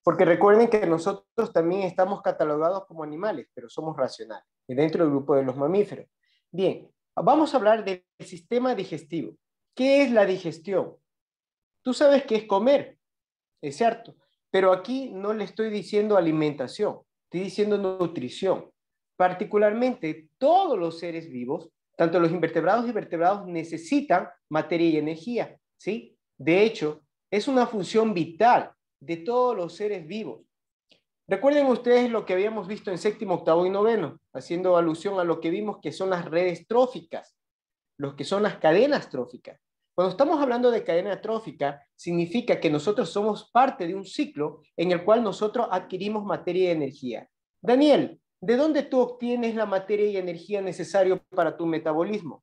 Porque recuerden que nosotros también estamos catalogados como animales, pero somos racionales, y dentro del grupo de los mamíferos. Bien, vamos a hablar del sistema digestivo. ¿Qué es la digestión? Tú sabes qué es comer, es cierto, pero aquí no le estoy diciendo alimentación, estoy diciendo nutrición. Particularmente, todos los seres vivos, tanto los invertebrados y vertebrados, necesitan materia y energía, ¿sí? De hecho, es una función vital de todos los seres vivos. Recuerden ustedes lo que habíamos visto en séptimo, octavo y noveno, haciendo alusión a lo que vimos que son las redes tróficas, los que son las cadenas tróficas. Cuando estamos hablando de cadena trófica, significa que nosotros somos parte de un ciclo en el cual nosotros adquirimos materia y energía. Daniel, ¿de dónde tú obtienes la materia y energía necesaria para tu metabolismo?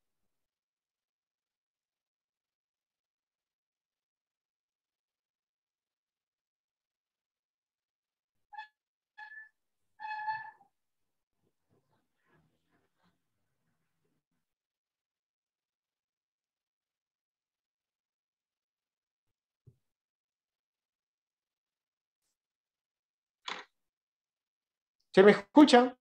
¿Se me escucha?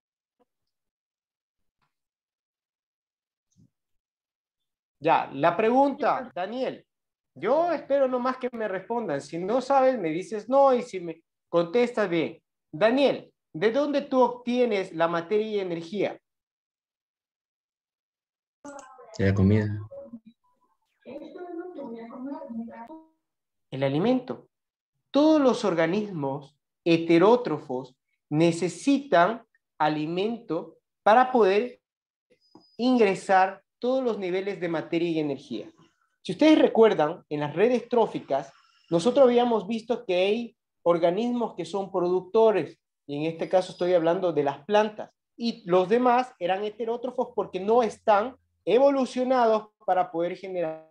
Ya, la pregunta, Daniel, yo espero nomás que me respondan. Si no sabes, me dices no, y si me contestas bien. Daniel, ¿de dónde tú obtienes la materia y energía? De la comida. El alimento. Todos los organismos heterótrofos necesitan alimento para poder ingresar todos los niveles de materia y energía. Si ustedes recuerdan, en las redes tróficas, nosotros habíamos visto que hay organismos que son productores, y en este caso estoy hablando de las plantas, y los demás eran heterótrofos porque no están evolucionados para poder generar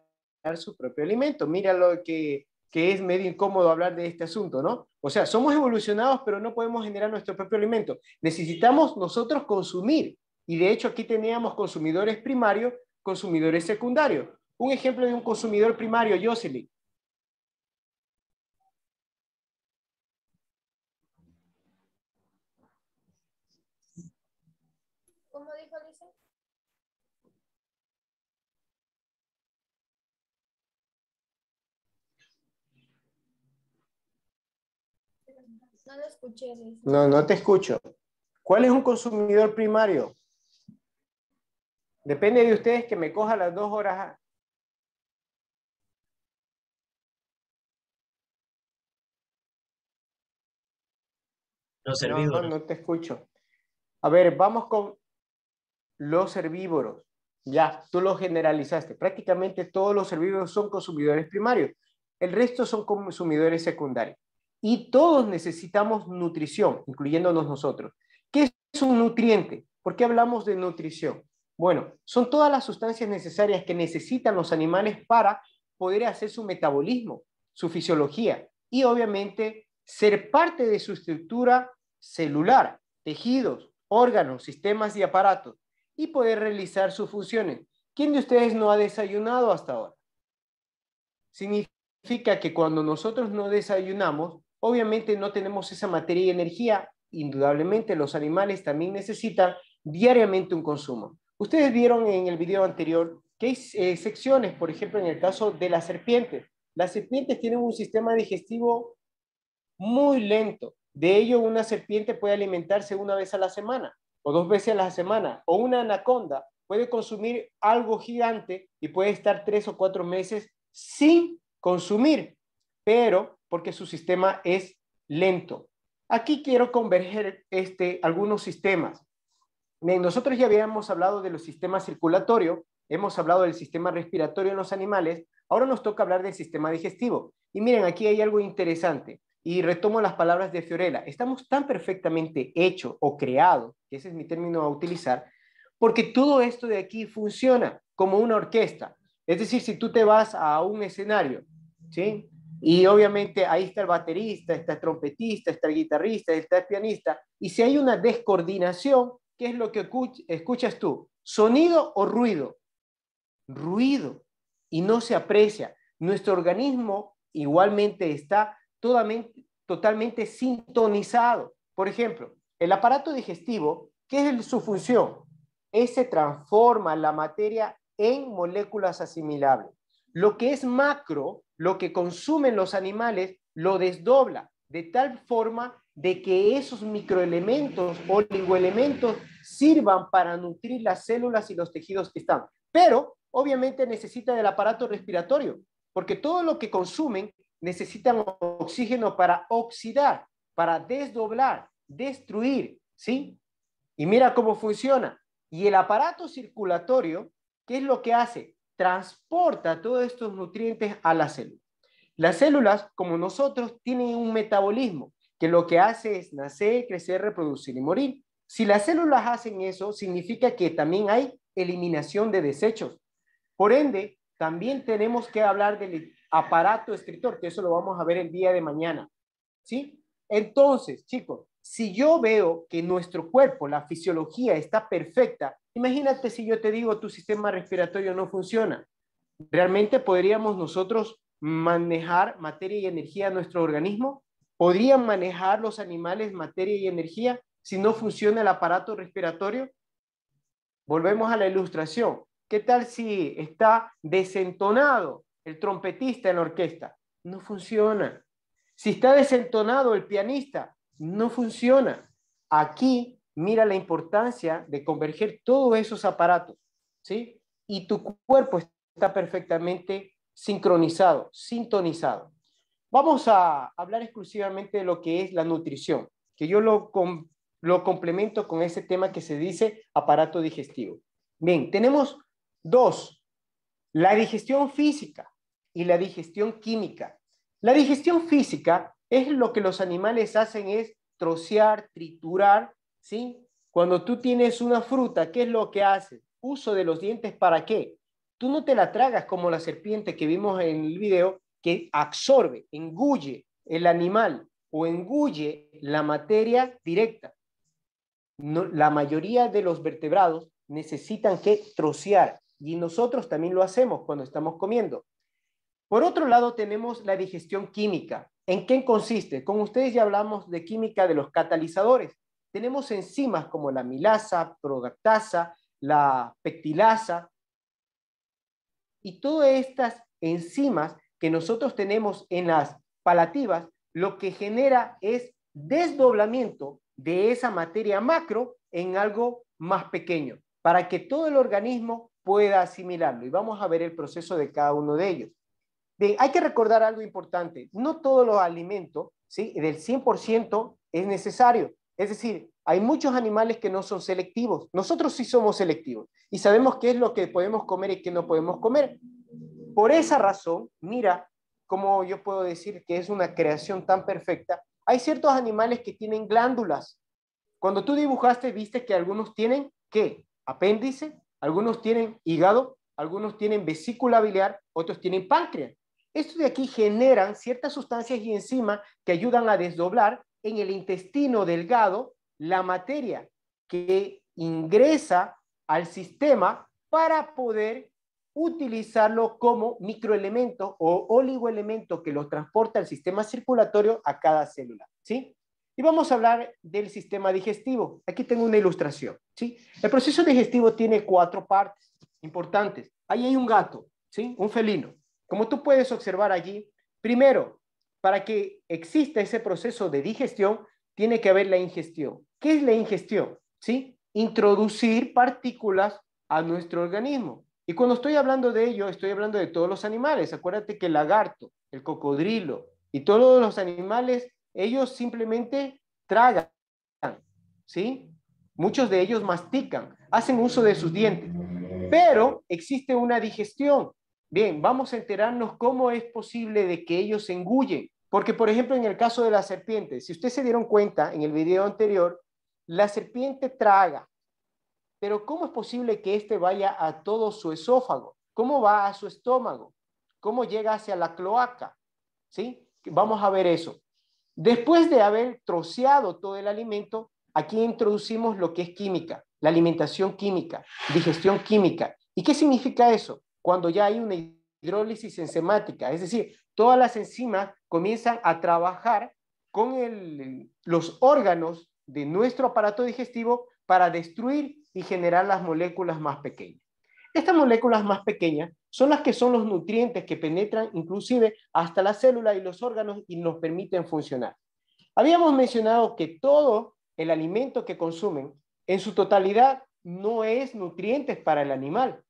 su propio alimento. Mira lo que es medio incómodo hablar de este asunto, ¿no? O sea, somos evolucionados, pero no podemos generar nuestro propio alimento. Necesitamos nosotros consumir. Y de hecho aquí teníamos consumidores primarios, consumidores secundarios. Un ejemplo de un consumidor primario, Jocelyn. ¿Cómo dijo Lisa? No lo escuché, Lisa. No, no te escucho. ¿Cuál es un consumidor primario? Depende de ustedes que me coja las 2 horas. Los No, herbívoros. no te escucho. A ver, vamos con los herbívoros. Ya, tú lo generalizaste. Prácticamente todos los herbívoros son consumidores primarios. El resto son consumidores secundarios. Y todos necesitamos nutrición, incluyéndonos nosotros. ¿Qué es un nutriente? ¿Por qué hablamos de nutrición? Bueno, son todas las sustancias necesarias que necesitan los animales para poder hacer su metabolismo, su fisiología y obviamente ser parte de su estructura celular, tejidos, órganos, sistemas y aparatos y poder realizar sus funciones. ¿Quién de ustedes no ha desayunado hasta ahora? Significa que cuando nosotros no desayunamos, obviamente no tenemos esa materia y energía. Indudablemente los animales también necesitan diariamente un consumo. Ustedes vieron en el video anterior que hay secciones, por ejemplo, en el caso de las serpientes. Las serpientes tienen un sistema digestivo muy lento. De ello, una serpiente puede alimentarse una vez a la semana o 2 veces a la semana, o una anaconda puede consumir algo gigante y puede estar 3 o 4 meses sin consumir, pero porque su sistema es lento. Aquí quiero converger algunos sistemas. Nosotros ya habíamos hablado de los sistemas circulatorios, hemos hablado del sistema respiratorio en los animales, ahora nos toca hablar del sistema digestivo. Y miren, aquí hay algo interesante, y retomo las palabras de Fiorella, estamos tan perfectamente hechos o creados, que ese es mi término a utilizar, porque todo esto de aquí funciona como una orquesta. Es decir, si tú te vas a un escenario, ¿sí? Y obviamente ahí está el baterista, está el trompetista, está el guitarrista, está el pianista, y si hay una descoordinación, ¿qué es lo que escuchas tú? ¿Sonido o ruido? Ruido. Y no se aprecia. Nuestro organismo igualmente está totalmente sintonizado. Por ejemplo, el aparato digestivo, ¿qué es su función? Se transforma la materia en moléculas asimilables. Lo que es macro, lo que consumen los animales, lo desdobla de tal forma de que esos microelementos, oligoelementos, sirvan para nutrir las células y los tejidos que están. Pero, obviamente, necesita del aparato respiratorio, porque todo lo que consumen necesitan oxígeno para oxidar, para desdoblar, destruir, ¿sí? Y mira cómo funciona. Y el aparato circulatorio, ¿qué es lo que hace? Transporta todos estos nutrientes a la célula. Las células, como nosotros, tienen un metabolismo que lo que hace es nacer, crecer, reproducir y morir. Si las células hacen eso, significa que también hay eliminación de desechos. Por ende, también tenemos que hablar del aparato excretor, que eso lo vamos a ver el día de mañana. ¿Sí? Entonces, chicos, si yo veo que nuestro cuerpo, la fisiología está perfecta, imagínate si yo te digo tu sistema respiratorio no funciona. ¿Realmente podríamos nosotros manejar materia y energía a nuestro organismo? ¿Podrían manejar los animales materia y energía si no funciona el aparato respiratorio? Volvemos a la ilustración. ¿Qué tal si está desentonado el trompetista en la orquesta? No funciona. Si está desentonado el pianista, no funciona. Aquí mira la importancia de converger todos esos aparatos, ¿sí? Y tu cuerpo está perfectamente sincronizado, sintonizado. Vamos a hablar exclusivamente de lo que es la nutrición, que yo lo complemento con ese tema que se dice aparato digestivo. Bien, tenemos dos, la digestión física y la digestión química. La digestión física es lo que los animales hacen es trocear, triturar, ¿sí? Cuando tú tienes una fruta, ¿qué es lo que hace? Uso de los dientes, ¿para qué? Tú no te la tragas como la serpiente que vimos en el video, que absorbe, engulle el animal o engulle la materia directa. No, la mayoría de los vertebrados necesitan que trocear y nosotros también lo hacemos cuando estamos comiendo. Por otro lado, tenemos la digestión química. ¿En qué consiste? Con ustedes ya hablamos de química de los catalizadores. Tenemos enzimas como la amilasa, prolactasa, la pectilasa y todas estas enzimas que nosotros tenemos en las palativas, lo que genera es desdoblamiento de esa materia macro en algo más pequeño, para que todo el organismo pueda asimilarlo. Y vamos a ver el proceso de cada uno de ellos. Bien, hay que recordar algo importante. No todos los alimentos, ¿sí?, del 100% es necesario. Es decir, hay muchos animales que no son selectivos. Nosotros sí somos selectivos y sabemos qué es lo que podemos comer y qué no podemos comer. Por esa razón, mira cómo yo puedo decir que es una creación tan perfecta. Hay ciertos animales que tienen glándulas. Cuando tú dibujaste, viste que algunos tienen, ¿qué? Apéndice, algunos tienen hígado, algunos tienen vesícula biliar, otros tienen páncreas. Estos de aquí generan ciertas sustancias y enzimas que ayudan a desdoblar en el intestino delgado la materia que ingresa al sistema para poder utilizarlo como microelemento o oligoelemento que lo transporta al sistema circulatorio a cada célula, ¿sí? Y vamos a hablar del sistema digestivo. Aquí tengo una ilustración, ¿sí? El proceso digestivo tiene 4 partes importantes. Ahí hay un gato, ¿sí? Un felino. Como tú puedes observar allí, primero, para que exista ese proceso de digestión, tiene que haber la ingestión. ¿Qué es la ingestión? ¿Sí? Introducir partículas a nuestro organismo. Y cuando estoy hablando de ello, estoy hablando de todos los animales. Acuérdate que el lagarto, el cocodrilo y todos los animales, ellos simplemente tragan, ¿sí? Muchos de ellos mastican, hacen uso de sus dientes, pero existe una digestión. Bien, vamos a enterarnos cómo es posible de que ellos se engullen. Porque, por ejemplo, en el caso de la serpiente, si ustedes se dieron cuenta en el video anterior, la serpiente traga. Pero ¿cómo es posible que éste vaya a todo su esófago? ¿Cómo va a su estómago? ¿Cómo llega hacia la cloaca? ¿Sí? Vamos a ver eso. Después de haber troceado todo el alimento, aquí introducimos lo que es química, la alimentación química, digestión química. ¿Y qué significa eso? Cuando ya hay una hidrólisis enzimática, es decir, todas las enzimas comienzan a trabajar con los órganos de nuestro aparato digestivo para destruir y generar las moléculas más pequeñas. Estas moléculas más pequeñas son las que son los nutrientes que penetran inclusive hasta la célula y los órganos y nos permiten funcionar. Habíamos mencionado que todo el alimento que consumen en su totalidad no es nutrientes para el animal.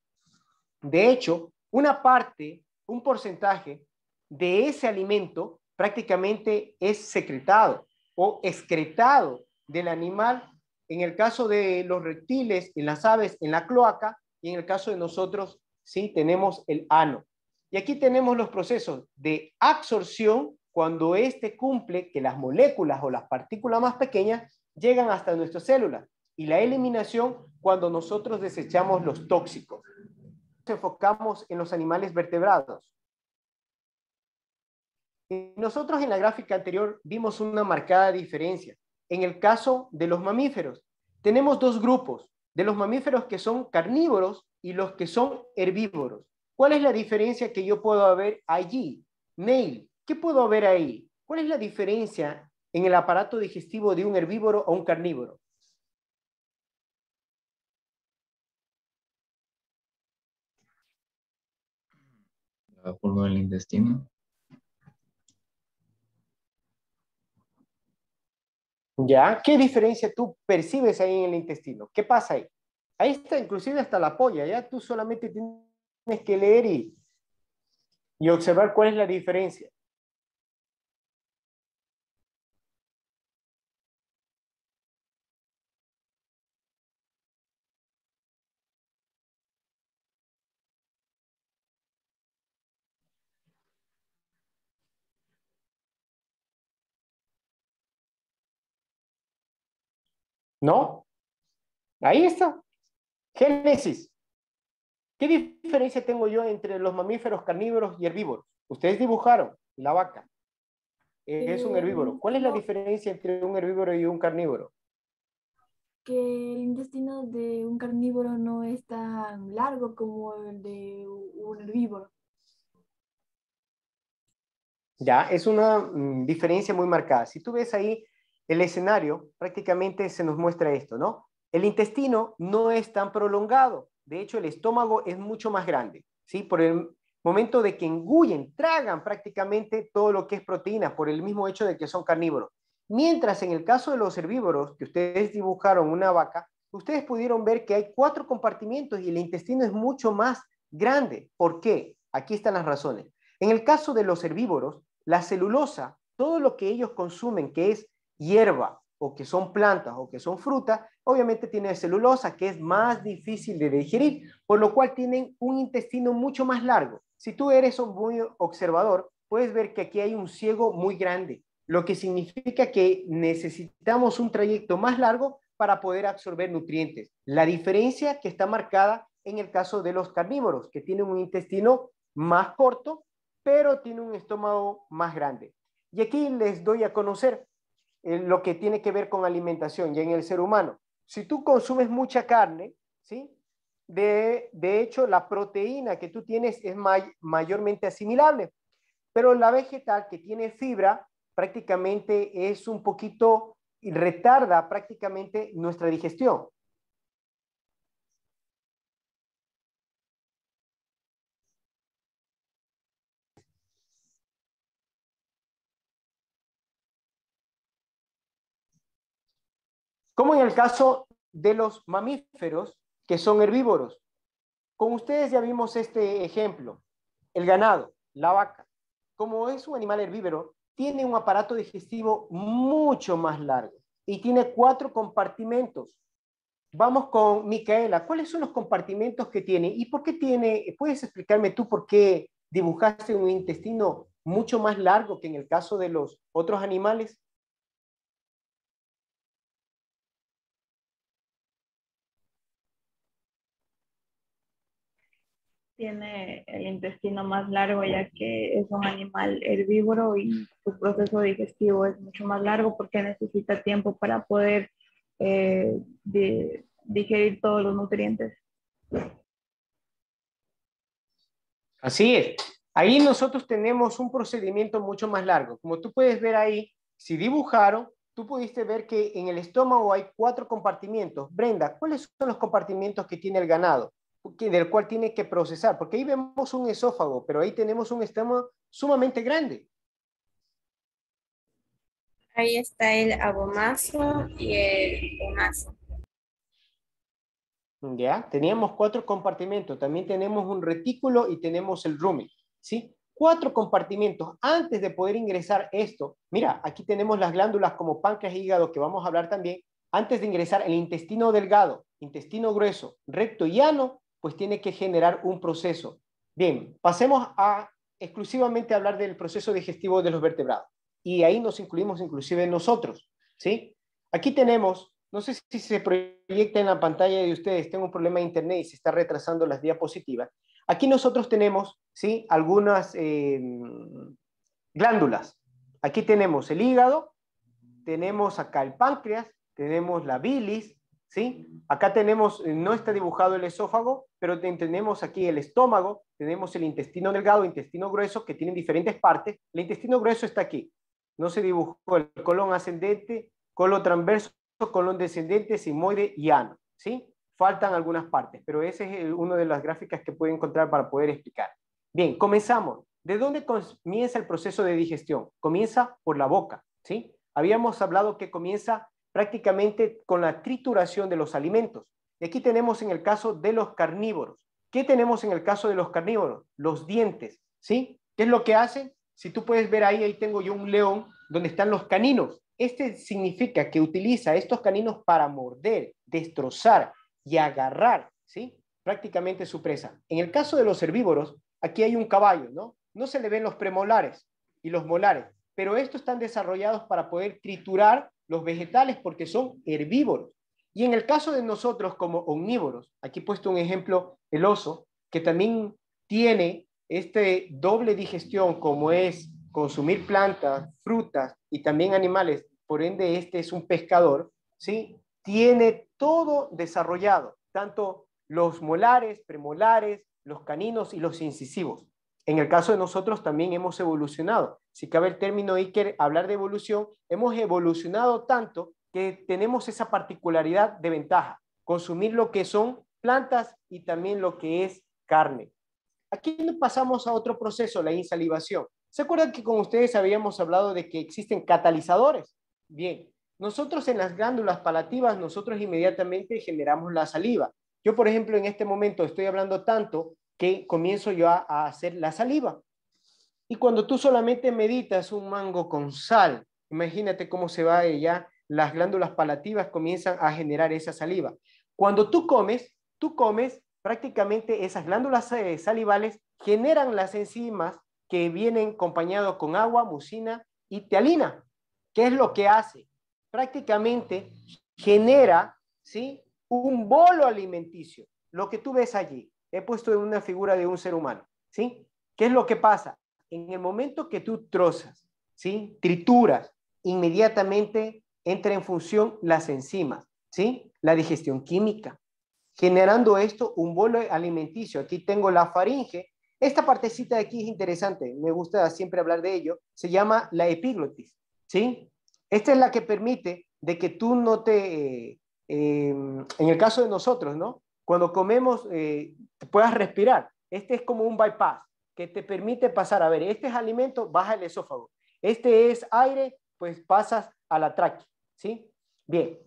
De hecho, una parte, un porcentaje de ese alimento prácticamente es secretado o excretado del animal, en el caso de los reptiles, en las aves, en la cloaca, y en el caso de nosotros, sí, tenemos el ano. Y aquí tenemos los procesos de absorción, cuando éste cumple que las moléculas o las partículas más pequeñas llegan hasta nuestras células, y la eliminación cuando nosotros desechamos los tóxicos. Nos enfocamos en los animales vertebrados. Nosotros en la gráfica anterior vimos una marcada diferencia. En el caso de los mamíferos, tenemos dos grupos, de los mamíferos que son carnívoros y los que son herbívoros. ¿Cuál es la diferencia que yo puedo ver allí? Neil, ¿qué puedo ver ahí? ¿Cuál es la diferencia en el aparato digestivo de un herbívoro o un carnívoro? La forma del intestino. ¿Ya? ¿Qué diferencia tú percibes ahí en el intestino? ¿Qué pasa ahí? Ahí está inclusive hasta la polla, ya tú solamente tienes que leer y observar cuál es la diferencia. ¿No? Ahí está. Génesis. ¿Qué diferencia tengo yo entre los mamíferos carnívoros y herbívoros? Ustedes dibujaron la vaca. Es un herbívoro. ¿Cuál es la No, diferencia entre un herbívoro y un carnívoro? que el intestino de un carnívoro no es tan largo como el de un herbívoro. Ya, es una diferencia muy marcada. Si tú ves ahí el escenario, prácticamente se nos muestra esto, ¿no? El intestino no es tan prolongado. De hecho, el estómago es mucho más grande, ¿sí? Por el momento de que engullen, tragan prácticamente todo lo que es proteína, por el mismo hecho de que son carnívoros. Mientras en el caso de los herbívoros, que ustedes dibujaron una vaca, ustedes pudieron ver que hay 4 compartimientos y el intestino es mucho más grande. ¿Por qué? Aquí están las razones. En el caso de los herbívoros, la celulosa, todo lo que ellos consumen, que es hierba o que son plantas o que son frutas, obviamente tiene celulosa que es más difícil de digerir, por lo cual tienen un intestino mucho más largo. Si tú eres un muy observador, puedes ver que aquí hay un ciego muy grande, lo que significa que necesitamos un trayecto más largo para poder absorber nutrientes. La diferencia que está marcada en el caso de los carnívoros, que tienen un intestino más corto, pero tiene un estómago más grande. Y aquí les doy a conocer lo que tiene que ver con alimentación ya en el ser humano. Si tú consumes mucha carne, ¿sí? De hecho, la proteína que tú tienes es mayormente asimilable, pero la vegetal que tiene fibra prácticamente es un poquito, retarda prácticamente nuestra digestión. Como en el caso de los mamíferos que son herbívoros. Con ustedes ya vimos este ejemplo. El ganado, la vaca, como es un animal herbívoro, tiene un aparato digestivo mucho más largo y tiene 4 compartimentos. Vamos con Micaela. ¿Cuáles son los compartimentos que tiene? ¿Y por qué tiene? ¿Puedes explicarme tú por qué dibujaste un intestino mucho más largo que en el caso de los otros animales? Tiene el intestino más largo ya que es un animal herbívoro y su proceso digestivo es mucho más largo porque necesita tiempo para poder digerir todos los nutrientes. Así es. Ahí nosotros tenemos un procedimiento mucho más largo. Como tú puedes ver ahí, Si dibujaron, tú pudiste ver que en el estómago hay 4 compartimientos. Brenda, ¿cuáles son los compartimientos que tiene el ganado? Del cual tiene que procesar, porque ahí vemos un esófago, pero ahí tenemos un estómago sumamente grande. Ahí está el abomazo y el omazo. ¿Ya? Teníamos 4 compartimentos, también tenemos un retículo y tenemos el rumen, ¿sí? 4 compartimentos. Antes de poder ingresar esto, mira, aquí tenemos las glándulas como páncreas e hígado, que vamos a hablar también. Antes de ingresar el intestino delgado, intestino grueso, recto y llano, pues tiene que generar un proceso. Bien, pasemos a exclusivamente hablar del proceso digestivo de los vertebrados. Y ahí nos incluimos inclusive nosotros, ¿sí? Aquí tenemos, no sé si se proyecta en la pantalla de ustedes, tengo un problema de internet y se está retrasando las diapositivas. Aquí nosotros tenemos, ¿sí?, algunas glándulas. Aquí tenemos el hígado, tenemos acá el páncreas, tenemos la bilis, ¿sí? Acá tenemos, no está dibujado el esófago, pero tenemos aquí el estómago, tenemos el intestino delgado, intestino grueso, que tienen diferentes partes. El intestino grueso está aquí. No se dibujó el colon ascendente, colon transverso, colon descendente, sigmoide y ano, ¿sí? Faltan algunas partes, pero ese es una de las gráficas que pueden encontrar para poder explicar. Bien, comenzamos. ¿De dónde comienza el proceso de digestión? Comienza por la boca, ¿sí? Habíamos hablado que comienza prácticamente con la trituración de los alimentos. Y aquí tenemos en el caso de los carnívoros. ¿Qué tenemos en el caso de los carnívoros? Los dientes, ¿sí? ¿Qué es lo que hacen? Si tú puedes ver ahí tengo yo un león donde están los caninos. Este significa que utiliza estos caninos para morder, destrozar y agarrar, ¿sí?, prácticamente su presa. En el caso de los herbívoros, aquí hay un caballo, ¿no? No se le ven los premolares y los molares, pero estos están desarrollados para poder triturar los vegetales porque son herbívoros. Y en el caso de nosotros como omnívoros, aquí he puesto un ejemplo, el oso, que también tiene este doble digestión como es consumir plantas, frutas y también animales, por ende este es un pescador, ¿sí? Tiene todo desarrollado, tanto los molares, premolares, los caninos y los incisivos. En el caso de nosotros también hemos evolucionado. Si cabe el término Iker, hablar de evolución, hemos evolucionado tanto que tenemos esa particularidad de ventaja, consumir lo que son plantas y también lo que es carne. Aquí pasamos a otro proceso, la insalivación. ¿Se acuerdan que con ustedes habíamos hablado de que existen catalizadores? Bien, nosotros en las glándulas palativas, nosotros inmediatamente generamos la saliva. Yo, por ejemplo, en este momento estoy hablando tanto que comienzo yo a hacer la saliva. Y cuando tú solamente meditas un mango con sal, imagínate cómo se va ya, las glándulas palativas comienzan a generar esa saliva. Cuando tú comes prácticamente esas glándulas salivales generan las enzimas que vienen acompañados con agua, mucina y ptialina. ¿Qué es lo que hace? Prácticamente genera, ¿sí?, un bolo alimenticio. Lo que tú ves allí, he puesto en una figura de un ser humano, ¿sí? ¿Qué es lo que pasa? En el momento que tú trozas, ¿sí?, trituras, inmediatamente entra en función las enzimas, ¿sí?, la digestión química, generando esto un bolo alimenticio. Aquí tengo la faringe. Esta partecita de aquí es interesante, me gusta siempre hablar de ello, se llama la epiglotis, ¿sí? Esta es la que permite de que tú no en el caso de nosotros, ¿no?, cuando comemos, puedas respirar. Este es como un bypass que te permite pasar, a ver, este es alimento, baja el esófago. Este es aire, pues pasas a la tráquea, ¿sí? Bien.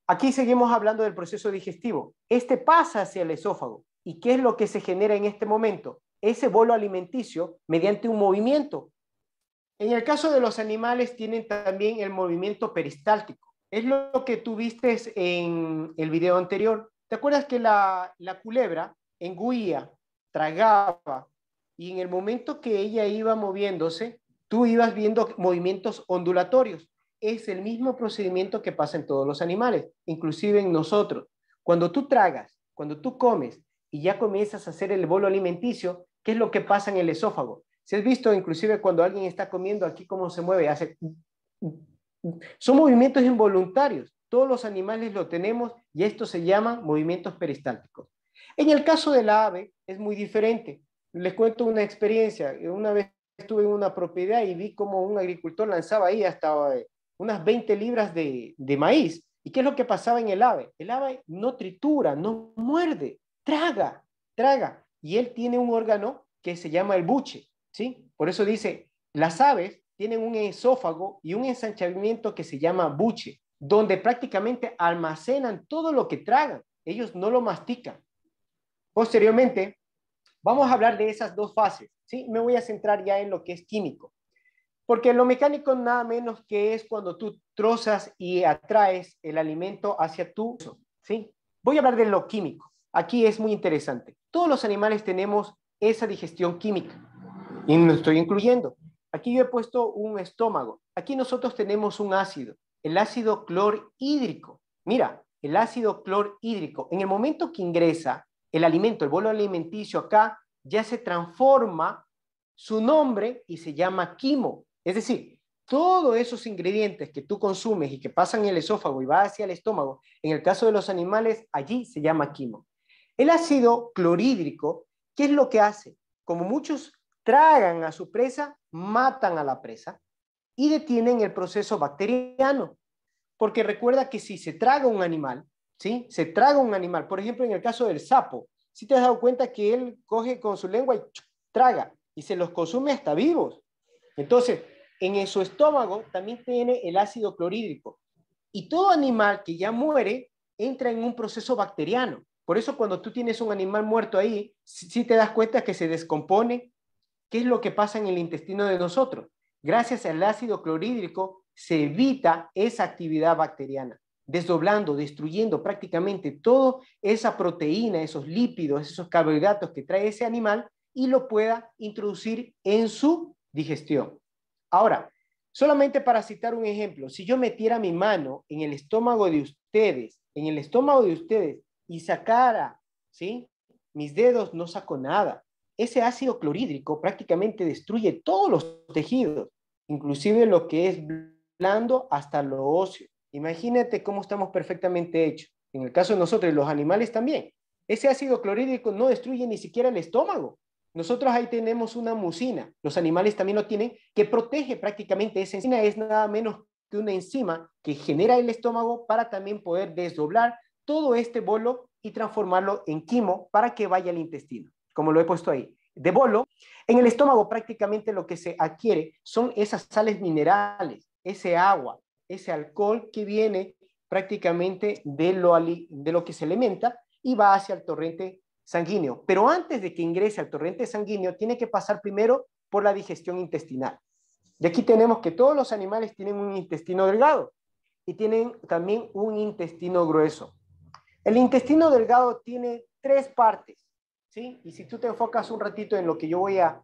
Aquí seguimos hablando del proceso digestivo. Este pasa hacia el esófago. ¿Y qué es lo que se genera en este momento? Ese bolo alimenticio mediante un movimiento. En el caso de los animales tienen también el movimiento peristáltico. Es lo que tú viste en el video anterior. ¿Te acuerdas que la culebra engüía, tragaba, y en el momento que ella iba moviéndose, tú ibas viendo movimientos ondulatorios? Es el mismo procedimiento que pasa en todos los animales, inclusive en nosotros. Cuando tú tragas, cuando tú comes y ya comienzas a hacer el bolo alimenticio, ¿qué es lo que pasa en el esófago? Si has visto inclusive cuando alguien está comiendo aquí cómo se mueve, hace... Son movimientos involuntarios. Todos los animales lo tenemos y esto se llama movimientos peristálticos. En el caso del ave es muy diferente. Les cuento una experiencia. Una vez estuve en una propiedad y vi como un agricultor lanzaba ahí hasta unas 20 libras de maíz. ¿Y qué es lo que pasaba en el ave? El ave no tritura, no muerde, traga, traga. Y él tiene un órgano que se llama el buche, ¿sí? Por eso dice, las aves tienen un esófago y un ensanchamiento que se llama buche, donde prácticamente almacenan todo lo que tragan. Ellos no lo mastican. Posteriormente, vamos a hablar de esas dos fases, ¿sí? Me voy a centrar ya en lo que es químico. Porque lo mecánico nada menos que es cuando tú trozas y atraes el alimento hacia tu, ¿sí? Voy a hablar de lo químico. Aquí es muy interesante. Todos los animales tenemos esa digestión química. Y me estoy incluyendo. Aquí yo he puesto un estómago. Aquí nosotros tenemos un ácido, el ácido clorhídrico. Mira, el ácido clorhídrico. En el momento que ingresa el alimento, el bolo alimenticio acá, ya se transforma su nombre y se llama quimo. Es decir, todos esos ingredientes que tú consumes y que pasan en el esófago y va hacia el estómago, en el caso de los animales, allí se llama quimo. El ácido clorhídrico, ¿qué es lo que hace? Como muchos tragan a su presa, matan a la presa y detienen el proceso bacteriano. Porque recuerda que si se traga un animal, ¿sí? Se traga un animal, por ejemplo, en el caso del sapo, ¿sí te has dado cuenta que él coge con su lengua y traga y se los consume hasta vivos? Entonces, en su estómago también tiene el ácido clorhídrico. Y todo animal que ya muere entra en un proceso bacteriano. Por eso cuando tú tienes un animal muerto ahí, sí te das cuenta que se descompone. ¿Qué es lo que pasa en el intestino de nosotros? Gracias al ácido clorhídrico se evita esa actividad bacteriana, desdoblando, destruyendo prácticamente toda esa proteína, esos lípidos, esos carbohidratos que trae ese animal y lo pueda introducir en su digestión. Ahora, solamente para citar un ejemplo, si yo metiera mi mano en el estómago de ustedes, y sacara, ¿sí? Mis dedos, no saco nada. Ese ácido clorhídrico prácticamente destruye todos los tejidos, inclusive lo que es blando hasta lo óseo. Imagínate cómo estamos perfectamente hechos. En el caso de nosotros y los animales también. Ese ácido clorhídrico no destruye ni siquiera el estómago. Nosotros ahí tenemos una mucina, los animales también lo tienen, que protege prácticamente esa enzima, es nada menos que una enzima que genera el estómago para también poder desdoblar todo este bolo y transformarlo en quimo para que vaya al intestino, como lo he puesto ahí. De bolo, en el estómago prácticamente lo que se adquiere son esas sales minerales, ese agua, ese alcohol que viene prácticamente de lo que se alimenta y va hacia el torrente sanguíneo. Pero antes de que ingrese al torrente sanguíneo, tiene que pasar primero por la digestión intestinal. Y aquí tenemos que todos los animales tienen un intestino delgado y tienen también un intestino grueso. El intestino delgado tiene 3 partes, ¿sí? Y si tú te enfocas un ratito en lo que yo voy a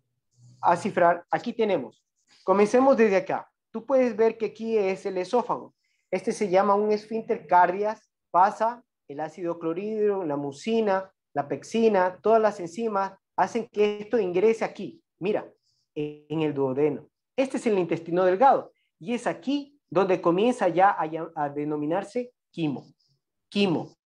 cifrar, aquí tenemos. Comencemos desde acá. Tú puedes ver que aquí es el esófago. Este se llama un esfínter cardias, pasa el ácido clorhídrico, la mucina, la pexina, todas las enzimas hacen que esto ingrese aquí. Mira, en el duodeno. Este es el intestino delgado y es aquí donde comienza ya a denominarse quimo. Quimo.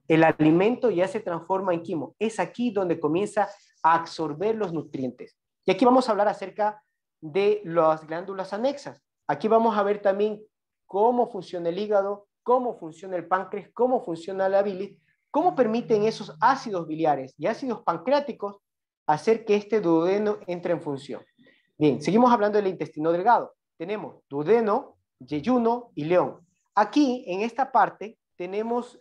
El alimento ya se transforma en quimo. Es aquí donde comienza a absorber los nutrientes. Y aquí vamos a hablar acerca de las glándulas anexas. Aquí vamos a ver también cómo funciona el hígado, cómo funciona el páncreas, cómo funciona la bilis, cómo permiten esos ácidos biliares y ácidos pancreáticos hacer que este duodeno entre en función. Bien, seguimos hablando del intestino delgado. Tenemos duodeno, yeyuno y león. Aquí, en esta parte, tenemos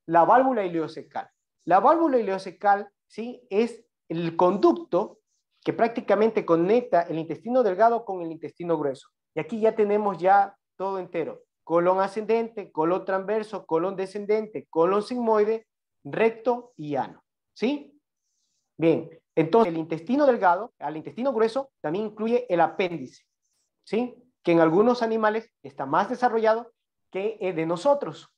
la válvula ileocecal. La válvula ileocecal, ¿sí? Es el conducto que prácticamente conecta el intestino delgado con el intestino grueso. Y aquí ya tenemos ya todo entero. Colon ascendente, colon transverso, colon descendente, colon sigmoide, recto y ano. ¿Sí? Bien, entonces el intestino delgado, al intestino grueso, también incluye el apéndice. ¿Sí? Que en algunos animales está más desarrollado que el de nosotros.